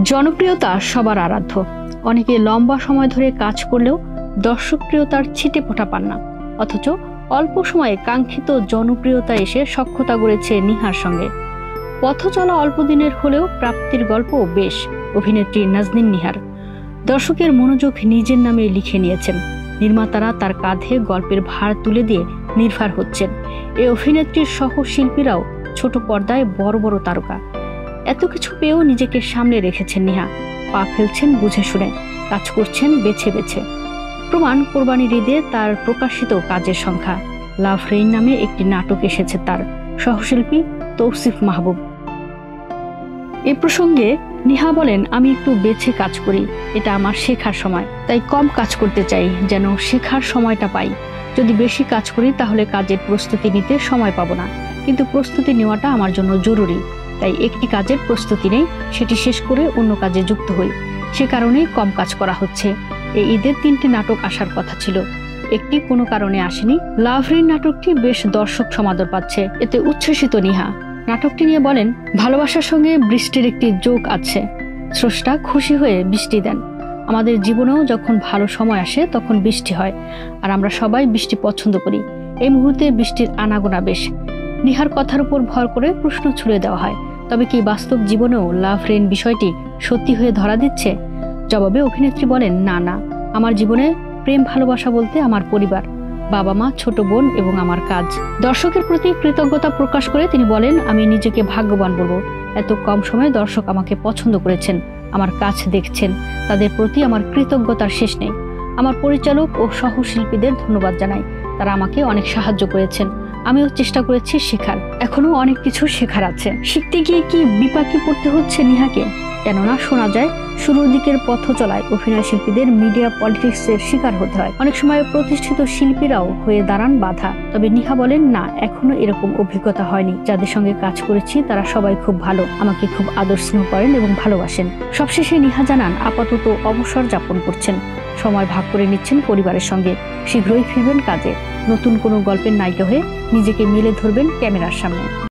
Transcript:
জনপ্রিয়তা সবার আরাধ্য। অনেকে লম্বা সময় ধরে কাজ করলেও দর্শকপ্রিয়তার ছিটে ফোঁটা পান না, অথচ অল্প সময়ে কাঙ্ক্ষিত জনপ্রিয়তা এসে সখ্যতা গড়েছে নিহার সঙ্গে। পথ চলা অল্প দিনের হলেও প্রাপ্তির গল্প বেশ। অভিনেত্রী নাজনীন নিহার দর্শকের মনোযোগ নিজের নামে লিখে নিয়েছেন। নির্মাতারা তার কাঁধে গল্পের ভার তুলে দিয়ে নির্ভর হচ্ছেন। এই অভিনেত্রীর সহ শিল্পীরাও ছোট পর্দায় বড় বড় তারকা। এত কিছু পেয়েও নিজেকে সামনে রেখেছেন নিহা। পা ফেলছেন বুঝে শুনে, কাজ করছেন বেছে বেছে। প্রমাণ কোরবানির ঈদে তার প্রকাশিত কাজের সংখ্যা। লাভ রেইন নামে একটি নাটক এসেছে তার, সহশিল্পী তৌসিফ মাহবুব। এ প্রসঙ্গে নিহা বলেন, আমি একটু বেছে কাজ করি, এটা আমার শেখার সময়, তাই কম কাজ করতে চাই যেন শেখার সময়টা পাই। যদি বেশি কাজ করি তাহলে কাজের প্রস্তুতি নিতে সময় পাবো না, কিন্তু প্রস্তুতি নেওয়াটা আমার জন্য জরুরি। তাই একটি কাজের প্রস্তুতি নেই, সেটি শেষ করে অন্য কাজে যুক্ত হই। সে কারণেই কম কাজ করা হচ্ছে। এই ঈদের 3টি নাটক আসার কথা ছিল, একটি কোনো কারণে আসেনি। লাভ রেইন নাটকটি বেশ দর্শক সমাদর পাচ্ছে, এতে উচ্ছ্বসিত নিহা। নাটকটি নিয়ে বলেন, ভালোবাসার সঙ্গে বৃষ্টির একটি যোগ আছে। স্রষ্টা খুশি হয়ে বৃষ্টি দেন। আমাদের জীবনেও যখন ভালো সময় আসে তখন বৃষ্টি হয়, আর আমরা সবাই বৃষ্টি পছন্দ করি। এই মুহূর্তে বৃষ্টির আনাগোনা বেশ। নিহার কথার উপর ভর করে প্রশ্ন ছুড়ে দেওয়া হয়, তবে কি বাস্তব জীবনেও লাভ রেইন বিষয়টি সত্যি হয়ে ধরা দিচ্ছে? জবাবে অভিনেত্রী বলেন, না, আমার জীবনে প্রেম ভালোবাসা বলতে আমার পরিবার, বাবা মা, ছোট বোন এবং আমার কাজ। দর্শকের প্রতি কৃতজ্ঞতা প্রকাশ করে তিনি বলেন, আমি নিজেকে ভাগ্যবান বলবো। এত কম সময়ে দর্শক আমাকে পছন্দ করেছেন, আমার কাজ দেখছেন, তাদের প্রতি আমার কৃতজ্ঞতার শেষ নেই। আমার পরিচালক ও সহশিল্পীদের ধন্যবাদ জানাই, তারা আমাকে অনেক সাহায্য করেছেন। আমিও চেষ্টা করেছি শেখার, এখনো অনেক কিছু শেখার আছে। শিখতে গিয়ে কি বিপাকে পড়তে হচ্ছে নিহাকে? কেননা শোনা যায়, শুরুর দিকের পথ চলায় অভিনয় শিল্পীদের মিডিয়া পলিটিক্সের শিকার হতে হয়। অনেক সময় প্রতিষ্ঠিত শিল্পীরাও হয়ে দাঁড়ান বাধা। তবে নিহা বলেন, না, এখনো এরকম অভিজ্ঞতা হয়নি। যাদের সঙ্গে কাজ করেছি তারা সবাই খুব ভালো, আমাকে খুব আদর স্নেহ করেন এবং ভালোবাসেন। সবশেষে নিহা জানান, আপাতত অবসর যাপন করছেন, সময় ভাগ করে নিচ্ছেন পরিবারের সঙ্গে। শীঘ্রই ফিরবেন কাজে, নতুন কোনো গল্পের নায়িকা হয়ে নিজেকে মেলে ধরবেন ক্যামেরার সামনে।